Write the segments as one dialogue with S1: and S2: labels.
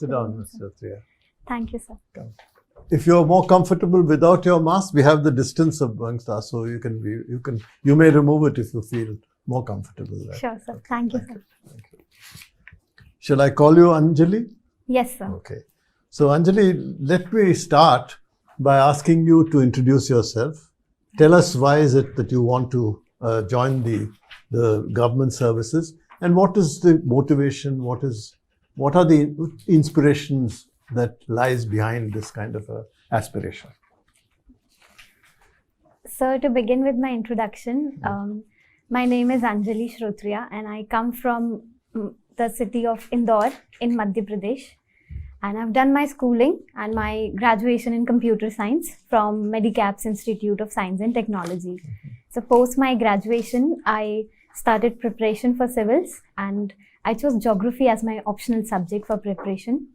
S1: Sit down, Ms. Shrotriya.
S2: Thank you, sir.
S1: Come. If you're more comfortable without your mask, we have the distance amongst us, so you may remove it if you feel more comfortable. Right?
S2: Sure, sir. Thank you, sir.
S1: Thank you. Shall I call you Anjali?
S2: Yes, sir.
S1: Okay. So Anjali, let me start by asking you to introduce yourself. Tell us why is it that you want to join the government services, and what is the motivation? What are the inspirations that lies behind this kind of a aspiration?
S2: So to begin with my introduction, my name is Anjali Shrotriya and I come from the city of Indore in Madhya Pradesh. And I've done my schooling and my graduation in computer science from Medicap's Institute of Science and Technology. So post my graduation, I started preparation for civils and I chose geography as my optional subject for preparation.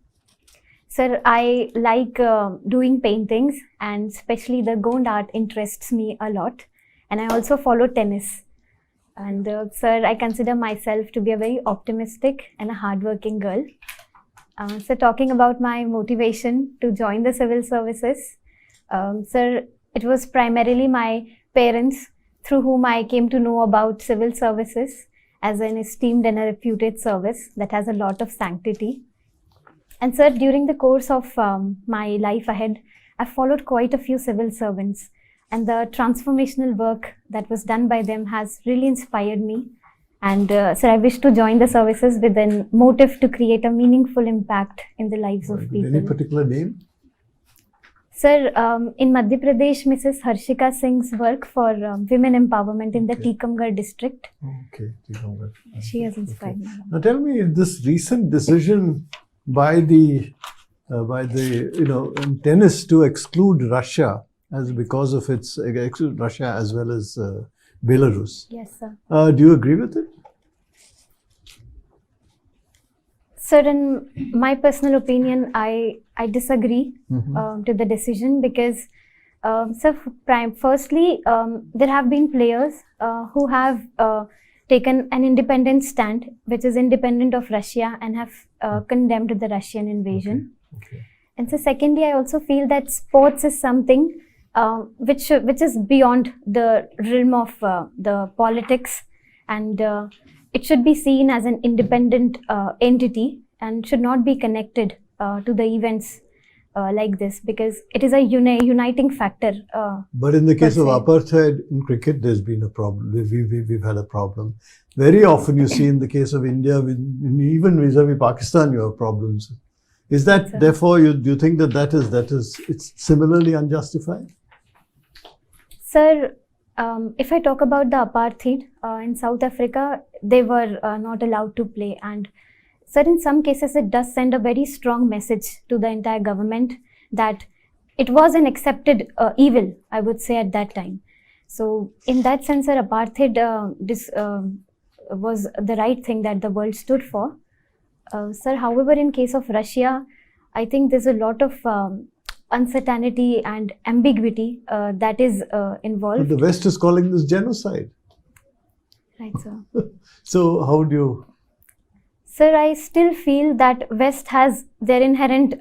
S2: Sir, I like doing paintings and especially the Gond art interests me a lot. And I also follow tennis. And sir, I consider myself to be a very optimistic and a hardworking girl. So talking about my motivation to join the civil services, sir, it was primarily my parents through whom I came to know about civil services as an esteemed and a reputed service that has a lot of sanctity. And sir, during the course of my life ahead, I followed quite a few civil servants, and the transformational work that was done by them has really inspired me. And sir, I wish to join the services with a motive to create a meaningful impact in the lives of people.
S1: Any particular name?
S2: Sir, in Madhya Pradesh, Mrs. Harshika Singh's work for women empowerment in the Tikamgarh district.
S1: Okay, Tikamgarh.
S2: She has inspired me.
S1: Now tell me, this recent decision by the in tennis to exclude Russia because of its exclude Russia as well as Belarus.
S2: Yes, sir.
S1: Do you agree with it?
S2: Sir, in my personal opinion, I disagree to the decision because, sir, firstly, there have been players who have taken an independent stand, which is independent of Russia, and have condemned the Russian invasion.
S1: Okay.
S2: And so, secondly, I also feel that sports is something which is beyond the realm of the politics, and it should be seen as an independent entity and should not be connected to the events like this, because it is a uniting factor.
S1: But in the case of apartheid in cricket, there's been a problem. We've had a problem. Very often you see in the case of India, even vis-a-vis Pakistan, you have problems. Is that therefore do you think that is it's similarly unjustified?
S2: Sir, if I talk about the apartheid in South Africa, they were not allowed to play, and sir, in some cases it does send a very strong message to the entire government that it was an accepted evil, I would say, at that time. So in that sense, sir, apartheid was the right thing that the world stood for. Sir, however, in case of Russia, I think there's a lot of uncertainty and ambiguity that is involved.
S1: But the West is calling this genocide.
S2: Right, sir.
S1: So how do you...
S2: Sir, I still feel that West has their inherent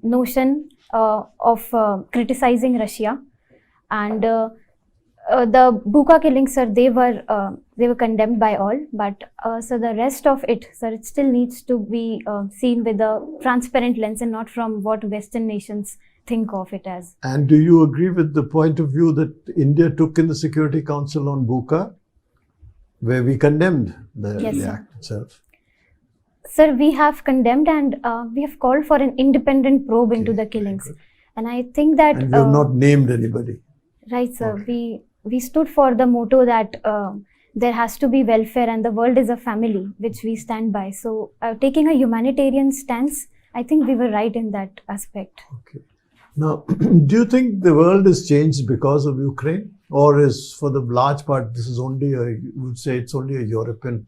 S2: notion of criticizing Russia, and the Bucha killings, sir, they were condemned by all. But so the rest of it, sir, it still needs to be seen with a transparent lens and not from what Western nations think of it as.
S1: And do you agree with the point of view that India took in the Security Council on Bucha, where we condemned the act itself?
S2: Sir, we have condemned and we have called for an independent probe into the killings. And I think that...
S1: And we have not named anybody.
S2: Right, sir. Okay. We stood for the motto that there has to be welfare and the world is a family, which we stand by. So taking a humanitarian stance, I think we were right in that aspect.
S1: Okay. Now, do you think the world has changed because of Ukraine? Or is, for the large part, this is only you would say it's only a European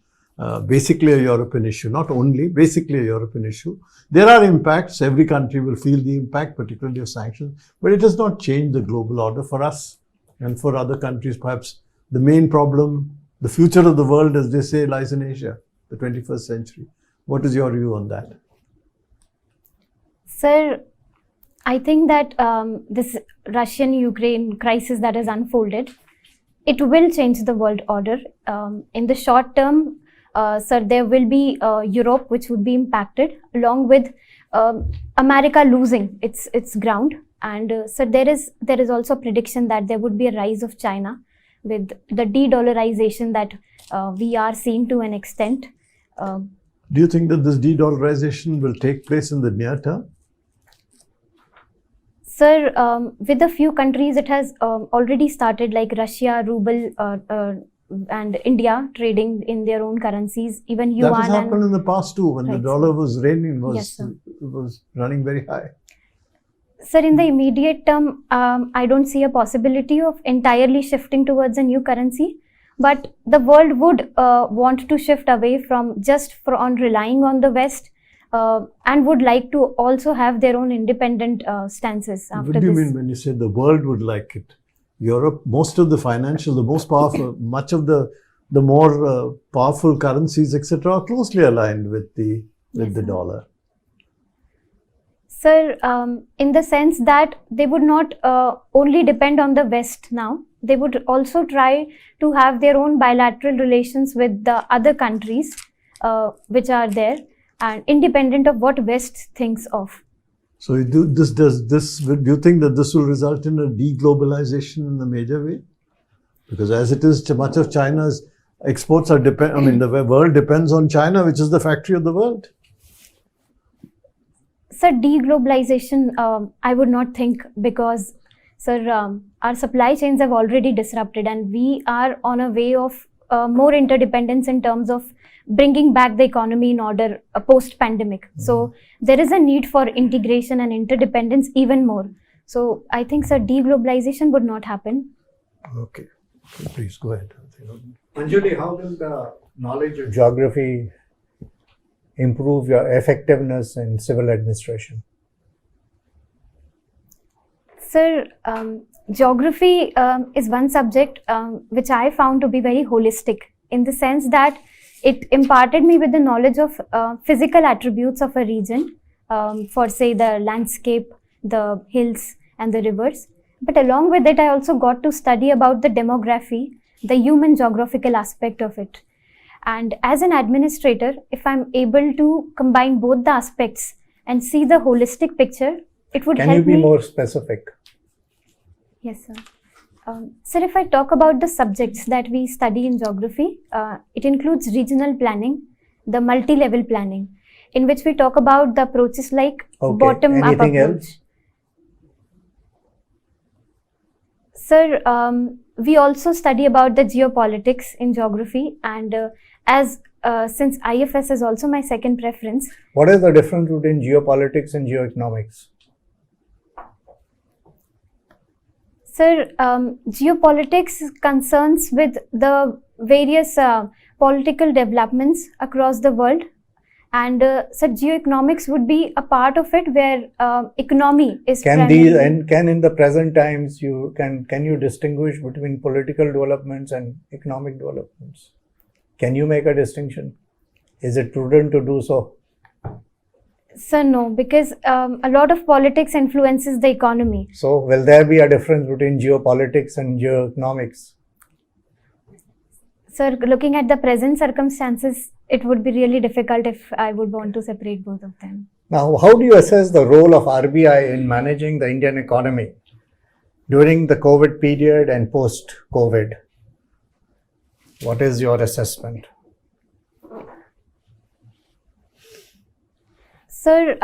S1: basically a European issue, not only, basically a European issue. There are impacts. Every country will feel the impact, particularly of sanctions, but it does not change the global order for us and for other countries. Perhaps the main problem, the future of the world, as they say, lies in Asia, the 21st century. What is your view on that?
S2: Sir, I think that this Russian-Ukraine crisis that has unfolded, it will change the world order. In the short term, sir, there will be Europe which would be impacted, along with America losing its ground. And sir, there is also prediction that there would be a rise of China with the de-dollarization that we are seeing to an extent.
S1: Do you think that this de-dollarization will take place in the near term?
S2: Sir, with a few countries, it has already started, like Russia, ruble, and India trading in their own currencies. Even yuan.
S1: That has happened in the past too, when
S2: Right,
S1: the dollar
S2: sir.
S1: was reigning,
S2: Yes, sir.
S1: was running very high.
S2: Sir, in the immediate term, I don't see a possibility of entirely shifting towards a new currency. But the world would want to shift away from on relying on the West, and would like to also have their own independent stances after
S1: What do you
S2: this.
S1: mean when you say the world would like it? Europe, most of the financial, the most powerful, much of the more powerful currencies, etc., are closely aligned with the
S2: Yes, sir.
S1: dollar.
S2: Sir, in the sense that they would not only depend on the West now, they would also try to have their own bilateral relations with the other countries which are there, and independent of what West thinks of.
S1: So do you think that this will result in a de-globalization in a major way? Because as it is, much of China's exports are the world depends on China, which is the factory of the world.
S2: Sir, deglobalization, I would not think, because, sir, our supply chains have already disrupted, and we are on a way of more interdependence in terms of bringing back the economy in order post-pandemic. So there is a need for integration and interdependence even more. So I think, sir, deglobalization would not happen.
S1: Okay, please go ahead.
S3: Anjali, how will the knowledge of geography improve your effectiveness in civil administration?
S2: Sir, geography is one subject which I found to be very holistic, in the sense that it imparted me with the knowledge of physical attributes of a region, for say the landscape, the hills and the rivers. But along with it, I also got to study about the demography, the human geographical aspect of it. And as an administrator, if I'm able to combine both the aspects and see the holistic picture, it would help me.
S3: Can you be more specific?
S2: Yes, sir. Sir, if I talk about the subjects that we study in geography, it includes regional planning, the multi-level planning, in which we talk about the approaches like bottom-up
S3: Anything
S2: approach.
S3: else?
S2: Sir, we also study about the geopolitics in geography, and since IFS is also my second preference.
S3: What is the difference between geopolitics and geoeconomics?
S2: Sir, geopolitics concerns with the various political developments across the world, and sir, geoeconomics would be a part of it, where economy is
S3: Can
S2: primarily.
S3: in the present times can you distinguish between political developments and economic developments? Can you make a distinction? Is it prudent to do so?
S2: Sir, no, because a lot of politics influences the economy.
S3: So will there be a difference between geopolitics and geoeconomics?
S2: Sir, looking at the present circumstances, it would be really difficult if I would want to separate both of them.
S3: Now, how do you assess the role of RBI in managing the Indian economy during the COVID period and post-COVID? What is your assessment?
S2: Sir,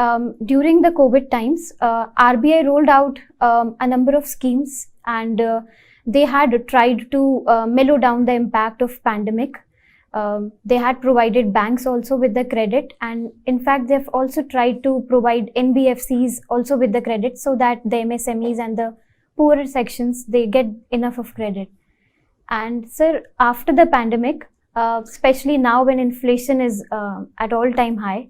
S2: during the COVID times, RBI rolled out a number of schemes, and they had tried to mellow down the impact of pandemic. They had provided banks also with the credit, and in fact, they've also tried to provide NBFCs also with the credit, so that the MSMEs and the poorer sections, they get enough of credit. And sir, after the pandemic, especially now when inflation is at all-time high,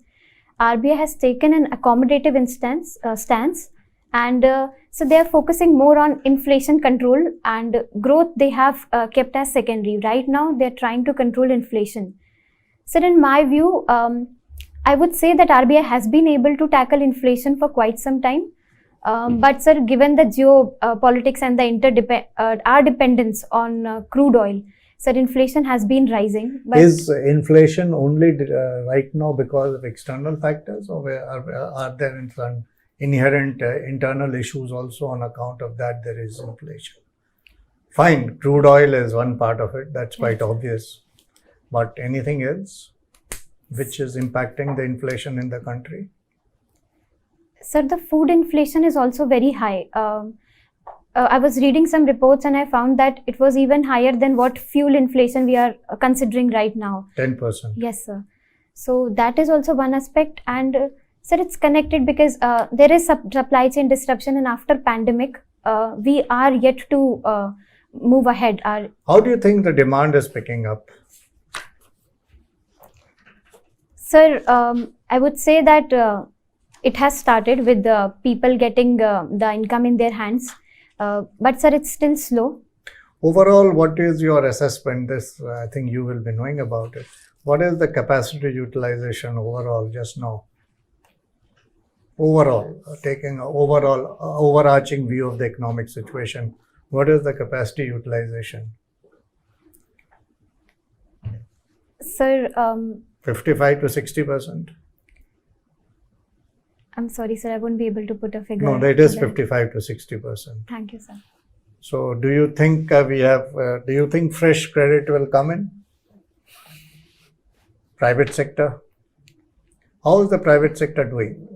S2: RBI has taken an accommodative stance, and so they are focusing more on inflation control, and growth they have kept as secondary. Right now, they are trying to control inflation. So in my view, I would say that RBI has been able to tackle inflation for quite some time. But sir, given the geopolitics and the our dependence on crude oil, sir, inflation has been rising. But
S3: is inflation only right now because of external factors, or are there some inherent internal issues also on account of that there is inflation? Fine, crude oil is one part of it, that's quite obvious. But anything else which is impacting the inflation in the country?
S2: Sir, the food inflation is also very high. I was reading some reports and I found that it was even higher than what fuel inflation we are considering right now.
S3: 10%.
S2: Yes, sir. So that is also one aspect. And sir, it's connected because there is supply chain disruption, and after pandemic, we are yet to move ahead.
S3: How do you think the demand is picking up?
S2: Sir, I would say that it has started with the people getting the income in their hands. But sir, it's still slow.
S3: Overall, what is your assessment? This, I think you will be knowing about it. What is the capacity utilization overall just now? Overall, taking an overarching view of the economic situation, what is the capacity utilization?
S2: Sir,
S3: 55 to 60%?
S2: I'm sorry, sir, I won't be able to put a figure.
S3: No, that is 55 to 60%.
S2: Thank you, sir.
S3: So, do you think do you think fresh credit will come in? Private sector? How is the private sector doing?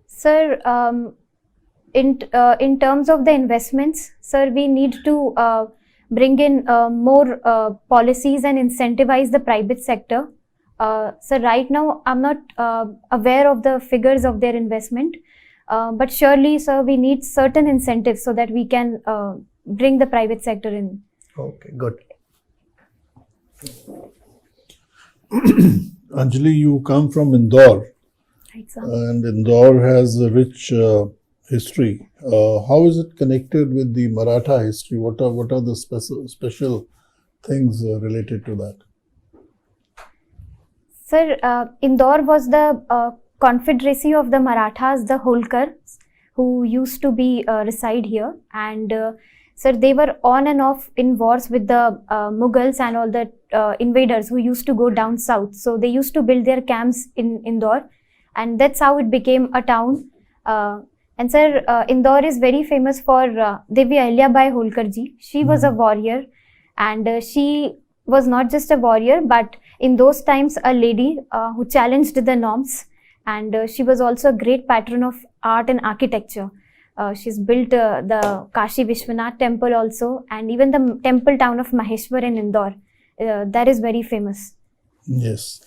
S2: Sir, in terms of the investments, sir, we need to bring in more policies and incentivize the private sector. So right now, I'm not aware of the figures of their investment, but surely, sir, we need certain incentives so that we can bring the private sector in.
S3: Okay, good.
S4: Anjali, you come from Indore,
S2: Right, sir.
S4: and Indore has a rich history. How is it connected with the Maratha history? What are the special things related to that?
S2: Sir, Indore was the confederacy of the Marathas, the Holkars, who used to be reside here, and sir, they were on and off in wars with the Mughals and all the invaders who used to go down south. So they used to build their camps in Indore, and that's how it became a town. And sir, Indore is very famous for Devi Ahilyabai Holkarji. She was a warrior, and she was not just a warrior, but in those times a lady who challenged the norms, and she was also a great patron of art and architecture. She's built the Kashi Vishwanath temple also, and even the temple town of Maheshwar in Indore. That is very famous.
S4: Yes.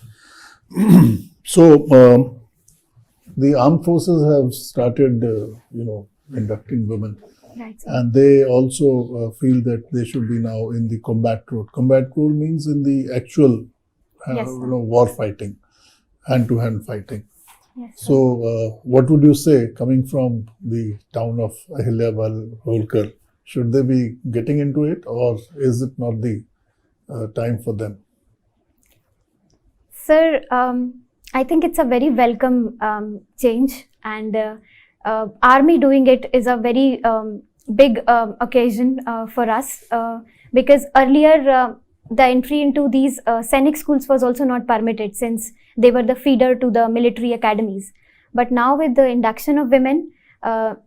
S4: So, the armed forces have started, inducting women.
S2: Right, sir.
S4: And they also feel that they should be now in the combat role. Combat role means in the actual,
S2: Yes, sir.
S4: war fighting, hand-to-hand fighting.
S2: Yes, sir.
S4: So, what would you say, coming from the town of Ahilyabai Holkar, should they be getting into it, or is it not the time for them?
S2: Sir, I think it's a very welcome change, and army doing it is a very big occasion for us, because earlier the entry into these Sainik schools was also not permitted, since they were the feeder to the military academies. But now with the induction of women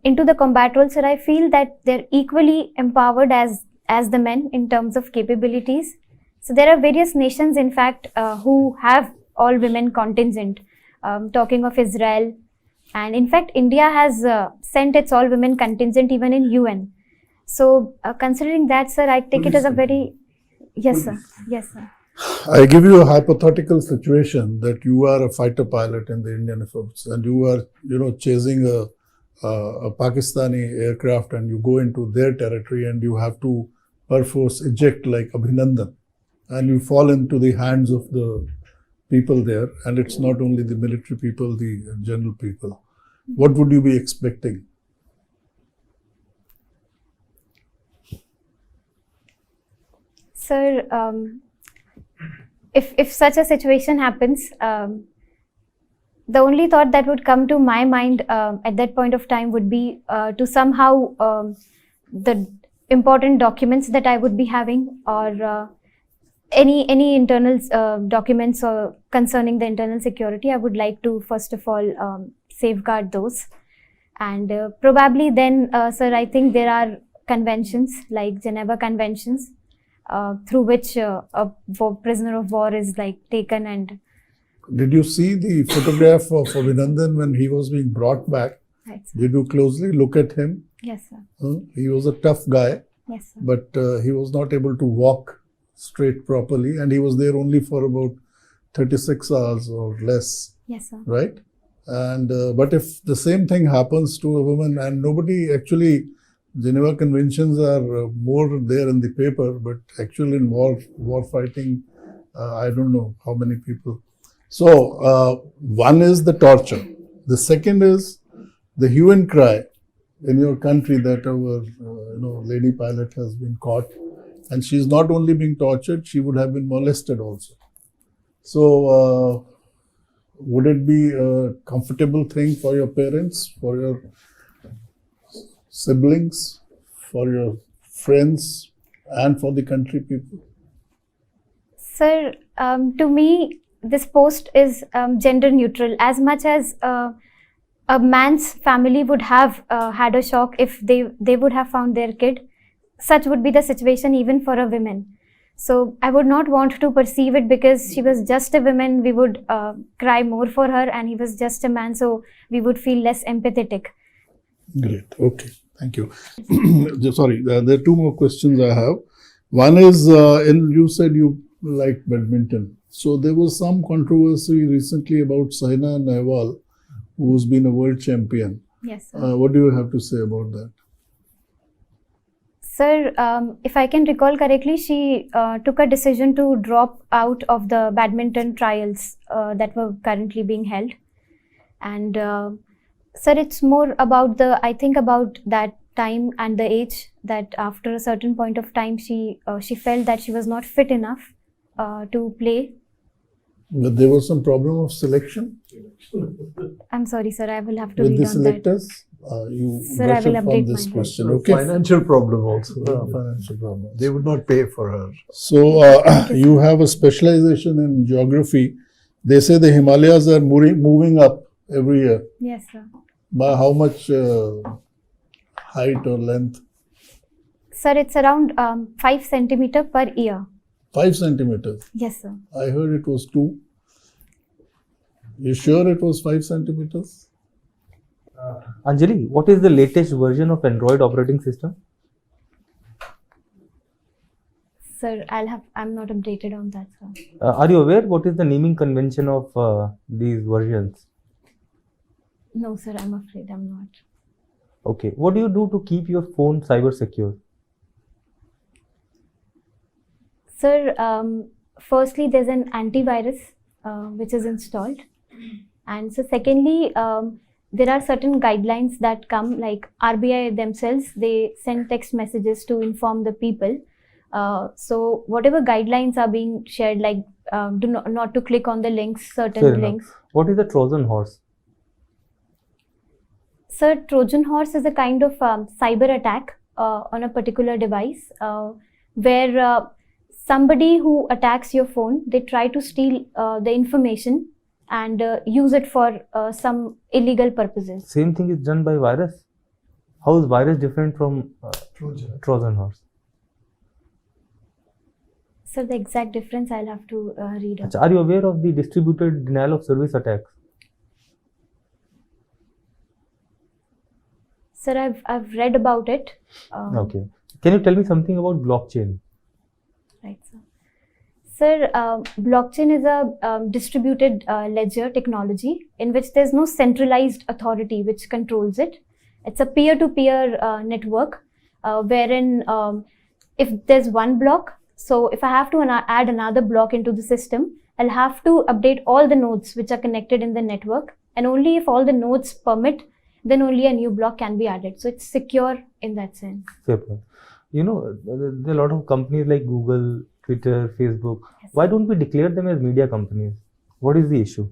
S2: into the combat role, sir, I feel that they're equally empowered as the men in terms of capabilities. So there are various nations, in fact, who have all women contingent. Talking of Israel, and in fact, India has sent its all women contingent even in UN. So considering that, sir, I take it as a very... Yes, sir. Yes, sir.
S4: I give you a hypothetical situation that you are a fighter pilot in the Indian Air Force, and you are, chasing a Pakistani aircraft, and you go into their territory, and you have to perforce eject like Abhinandan, and you fall into the hands of the people there, and it's not only the military people, the general people. What would you be expecting?
S2: Sir, if such a situation happens, the only thought that would come to my mind at that point of time would be to somehow the important documents that I would be having, or any internal documents or concerning the internal security, I would like to first of all safeguard those. And probably then, sir, I think there are conventions like Geneva Conventions through which a prisoner of war is like taken. And
S4: Did you see the photograph of Abhinandan when he was being brought back?
S2: right, sir.
S4: Did you closely look at him?
S2: Yes, sir.
S4: He was a tough guy,
S2: Yes, sir.
S4: but he was not able to walk straight properly, and he was there only for about 36 hours or less,
S2: Yes, sir.
S4: right? And but if the same thing happens to a woman, and nobody actually, Geneva Conventions are more there in the paper, but actually in war fighting, I don't know how many people. So one is the torture. The second is the hue and cry in your country that our lady pilot has been caught, and she is not only being tortured, she would have been molested also. So would it be a comfortable thing for your parents, for your siblings, for your friends, and for the country people?
S2: Sir, to me, this post is gender neutral. As much as a man's family would have had a shock if they would have found their kid, such would be the situation even for a woman. So I would not want to perceive it because she was just a woman, we would cry more for her, and he was just a man, so we would feel less empathetic.
S4: Great. Okay. Thank you. Sorry, there are two more questions I have. One is, you said you like badminton. So there was some controversy recently about Saina Nehwal, who's been a world champion.
S2: Yes, sir.
S4: What do you have to say about that?
S2: Sir, if I can recall correctly, she took a decision to drop out of the badminton trials that were currently being held. And sir, it's more about I think about that time and the age, that after a certain point of time, she felt that she was not fit enough to play.
S4: But there was some problem of selection
S2: I'm sorry, sir, I will have to
S4: with
S2: read
S4: the
S2: on that.
S4: selectors. You
S2: Sir, I
S4: brush
S2: will
S4: up
S2: update
S4: on this
S2: my
S4: question.
S1: So
S4: Okay.
S1: financial problem also.
S4: Financial problem.
S1: They would not pay for her.
S4: So you have a specialization in geography. They say the Himalayas are moving up every year.
S2: Yes, sir.
S4: By how much height or length?
S2: Sir, it's around 5 centimeter per year.
S4: 5 centimeters.
S2: Yes, sir.
S4: I heard it was 2. You sure it was 5 centimeters?
S5: Anjali, what is the latest version of Android operating system?
S2: Sir, I'm not updated on that, sir.
S5: Are you aware what is the naming convention of these versions?
S2: No, sir, I'm afraid I'm not.
S5: Okay. What do you do to keep your phone cyber secure?
S2: Sir, firstly, there's an antivirus which is installed. And so secondly, there are certain guidelines that come, like RBI themselves, they send text messages to inform the people. So whatever guidelines are being shared, like not to click on the links, certain
S5: Fair enough.
S2: links.
S5: What is the Trojan horse?
S2: Sir, Trojan horse is a kind of cyber attack on a particular device where somebody who attacks your phone, they try to steal the information and use it for some illegal purposes.
S5: Same thing is done by virus. How is virus different from Trojan horse?
S2: So the exact difference I'll have to read up.
S5: Are you aware of the distributed denial of service attacks?
S2: Sir, I've read about it.
S5: Okay. Can you tell me something about blockchain?
S2: Right, sir. Sir, blockchain is a distributed ledger technology in which there's no centralized authority which controls it. It's a peer-to-peer network wherein if there's one block, so if I have to add another block into the system, I'll have to update all the nodes which are connected in the network, and only if all the nodes permit, then only a new block can be added. So it's secure in that sense.
S5: Fair point. You know, there are a lot of companies like Google Twitter, Facebook.
S2: Yes.
S5: Why don't we declare them as media companies? What is the issue?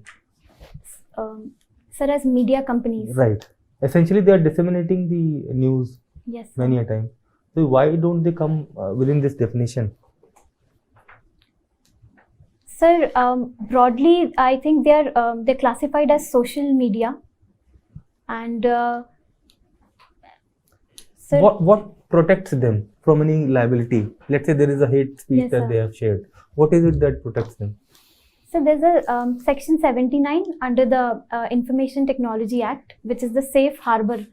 S2: Sir, as media companies.
S5: Right. Essentially, they are disseminating the news
S2: Yes.
S5: many a time. So why don't they come within this definition?
S2: Sir, broadly, I think they're classified as social media, and sir,
S5: What protects them from any liability? Let's say there is a hate speech
S2: Yes,
S5: that
S2: sir.
S5: they have shared. What is it that protects them?
S2: so there's a section 79 under the Information Technology Act, which is the safe harbor.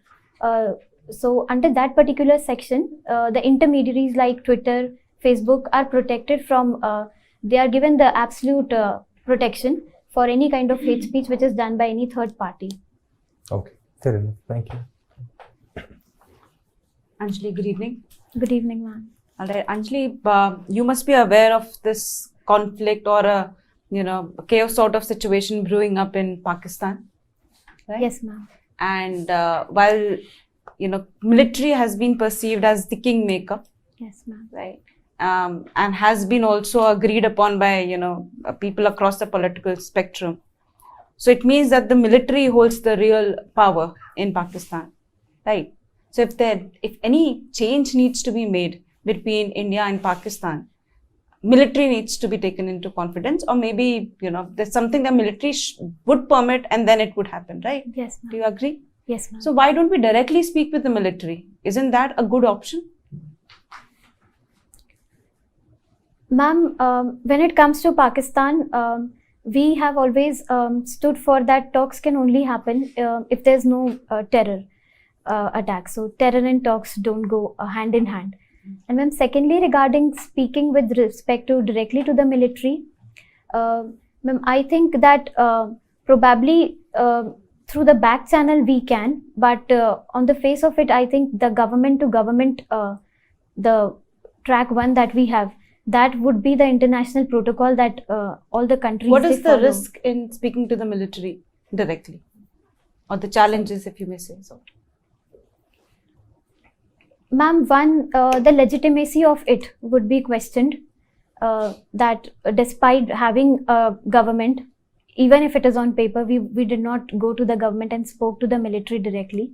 S2: So under that particular section, the intermediaries like Twitter, Facebook are protected from. They are given the absolute protection for any kind of hate speech which is done by any third party.
S5: Okay, fair enough. Thank you.
S6: Anjali, good evening.
S2: Good evening, ma'am.
S6: All right, Anjali, you must be aware of this conflict or a chaos sort of situation brewing up in Pakistan, right?
S2: Yes, ma'am.
S6: And while military has been perceived as the kingmaker,
S2: Yes, ma'am.
S6: right, and has been also agreed upon by people across the political spectrum. So it means that the military holds the real power in Pakistan, right? So if any change needs to be made between India and Pakistan, military needs to be taken into confidence, or maybe there's something that military would permit, and then it would happen, right?
S2: Yes,
S6: Do
S2: ma'am.
S6: you agree?
S2: Yes, ma'am.
S6: So why don't we directly speak with the military? Isn't that a good option?
S2: Ma'am, when it comes to Pakistan, we have always stood for that talks can only happen if there's no terror attack. So terror and talks don't go hand in hand. And then secondly, regarding speaking with respect to directly to the military, ma'am, I think that probably through the back channel we can, but on the face of it, I think the government to government, the track one that we have, that would be the international protocol that all the countries.
S6: What
S2: they
S6: is the
S2: follow.
S6: risk in speaking to the military directly, or the challenges, if you may say so?
S2: Ma'am, one, the legitimacy of it would be questioned, that despite having a government, even if it is on paper, we did not go to the government and spoke to the military directly.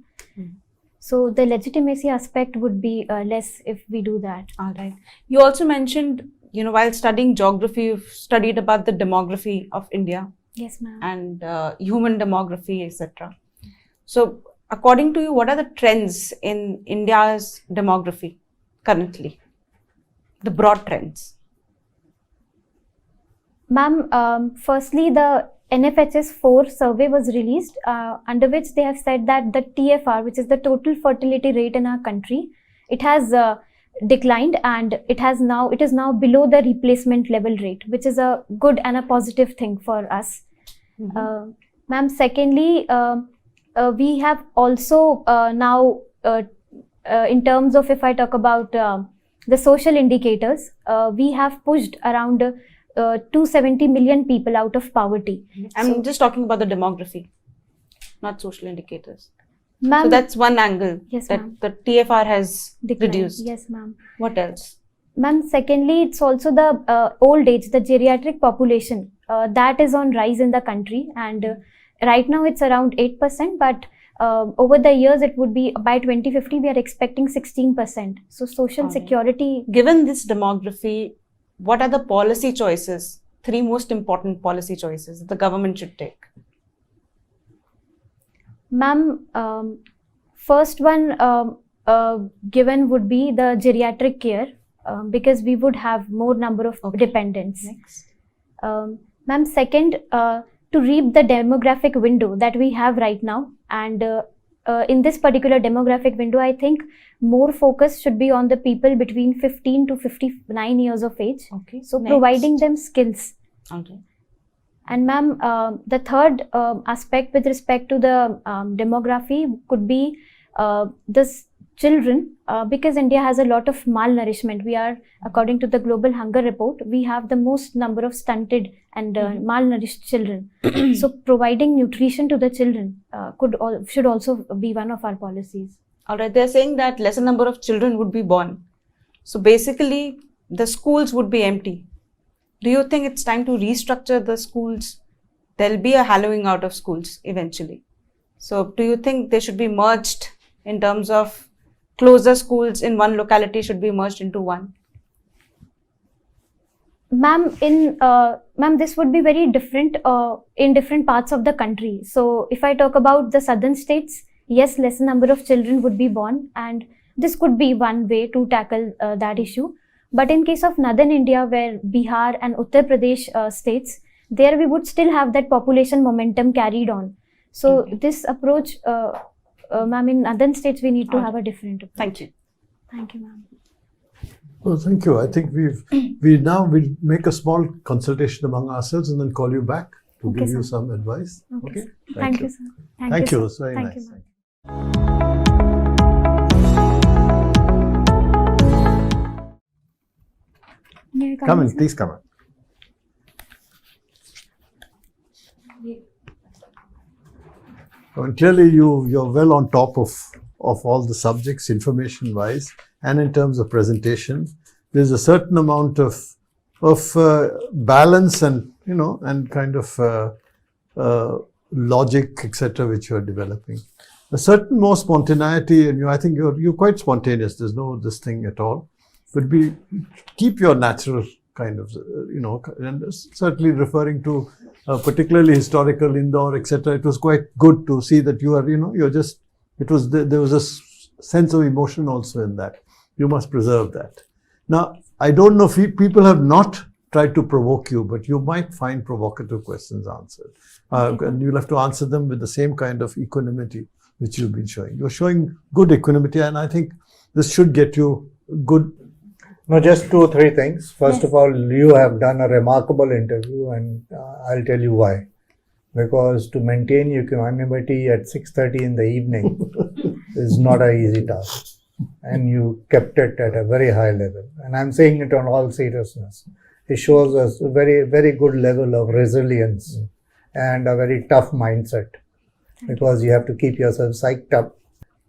S2: So the legitimacy aspect would be less if we do that.
S6: All right. You also mentioned, while studying geography, you've studied about the demography of India
S2: Yes, ma'am.
S6: and human demography, etc. So, according to you, what are the trends in India's demography currently? The broad trends.
S2: Ma'am, firstly, the NFHS 4 survey was released, under which they have said that the TFR, which is the total fertility rate in our country, it has declined, and it is now below the replacement level rate, which is a good and a positive thing for us. Ma'am, secondly, we have also now, in terms of, if I talk about the social indicators, we have pushed around 270 million people out of poverty.
S6: I'm just talking about the demography, not social indicators.
S2: Ma'am,
S6: So that's one angle,
S2: Yes,
S6: that
S2: ma'am.
S6: the TFR has
S2: declined.
S6: reduced.
S2: Yes, ma'am.
S6: What else?
S2: Ma'am, secondly, it's also the old age, the geriatric population, that is on rise in the country, and right now it's around 8%, but over the years it would be, by 2050 we are expecting 16%. So social
S6: All right.
S2: security.
S6: Given this demography, what are the policy choices, 3 most important policy choices that the government should take?
S2: Ma'am, first one given would be the geriatric care, because we would have more number of dependents.
S6: Next.
S2: Ma'am, second, to reap the demographic window that we have right now, and in this particular demographic window, I think more focus should be on the people between 15 to 59 years of age.
S6: Okay.
S2: So
S6: Next.
S2: providing them skills.
S6: Okay.
S2: And ma'am, the third aspect with respect to the demography could be this children, because India has a lot of malnourishment. We are, according to the Global Hunger Report, we have the most number of stunted and malnourished children. So providing nutrition to the children should also be one of our policies.
S6: All right. They're saying that lesser number of children would be born. So basically, the schools would be empty. Do you think it's time to restructure the schools? There'll be a hollowing out of schools eventually. So do you think they should be merged in terms of closer schools in one locality should be merged into one?
S2: Ma'am, this would be very different in different parts of the country. So if I talk about the southern states, yes, lesser number of children would be born, and this could be one way to tackle that issue. But in case of northern India, where Bihar and Uttar Pradesh states, there we would still have that population momentum carried on. So this approach, ma'am, in northern states, we need to have a different approach.
S6: Thank you.
S2: Thank you, ma'am.
S1: Well, thank you. I think we'll make a small consultation among ourselves and then call you back to
S2: Okay,
S1: give you
S2: sir.
S1: some advice.
S2: Okay, sir. Thank you, sir.
S1: Thank you.
S2: sir.
S1: It's very
S2: Thank
S1: nice.
S2: you, ma'am. May I
S1: Come in,
S2: sir?
S1: please come in. And clearly, you're well on top of all the subjects, information-wise, and in terms of presentation. There's a certain amount of balance and and kind of logic, etc., which you're developing. A certain more spontaneity, and I think you're quite spontaneous. There's no this thing at all. But keep your natural kind of and certainly referring to particularly historical Indore, etc. It was quite good to see that you are you're just there was a sense of emotion also in that. You must preserve that. Now, I don't know if people have not tried to provoke you, but you might find provocative questions answered. And you'll have to answer them with the same kind of equanimity which you've been showing. You're showing good equanimity, and I think this should get you good.
S3: No, just 2 or 3 things. First of all, you have done a remarkable interview, and I'll tell you why. Because to maintain equanimity at 6:30 in the evening is not an easy task. And you kept it at a very high level. And I'm saying it on all seriousness. It shows us a very, very good level of resilience and a very tough mindset, because you have to keep yourself psyched up.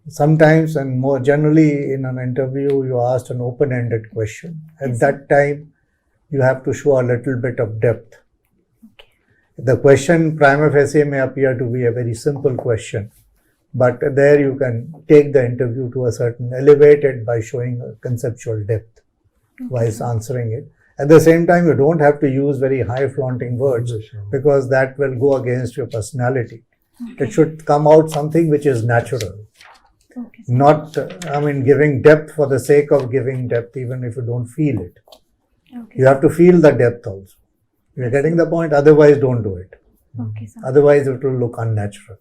S3: Sometimes, and more generally in an interview, you asked an open-ended question. At that time, you have to show a little bit of depth. The question prima facie may appear to be a very simple question, but there you can take the interview to a certain elevated by showing a conceptual depth whilst answering it. At the same time, you don't have to use very high flaunting words, because that will go against your personality. It should come out something which is natural. Not, giving depth for the sake of giving depth, even if you don't feel it. You have to feel the depth also. You're getting the point, otherwise don't do it.
S2: Okay, sir.
S3: Otherwise it will look unnatural.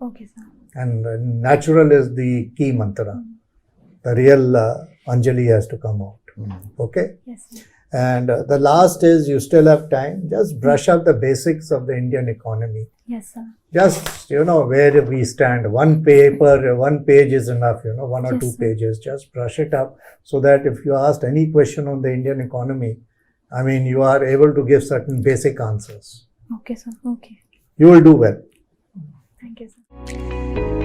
S2: Okay, sir.
S3: And natural is the key mantra. The real Anjali has to come out. Okay?
S2: Yes, sir.
S3: And the last is, you still have time, just brush up the basics of the Indian economy.
S2: Yes, sir.
S3: Just, where we stand. One page is enough, 1 or 2
S2: Yes, sir.
S3: pages. Just brush it up so that if you asked any question on the Indian economy, you are able to give certain basic answers.
S2: Okay, sir. Okay.
S3: You will do well.
S2: Thank you, sir.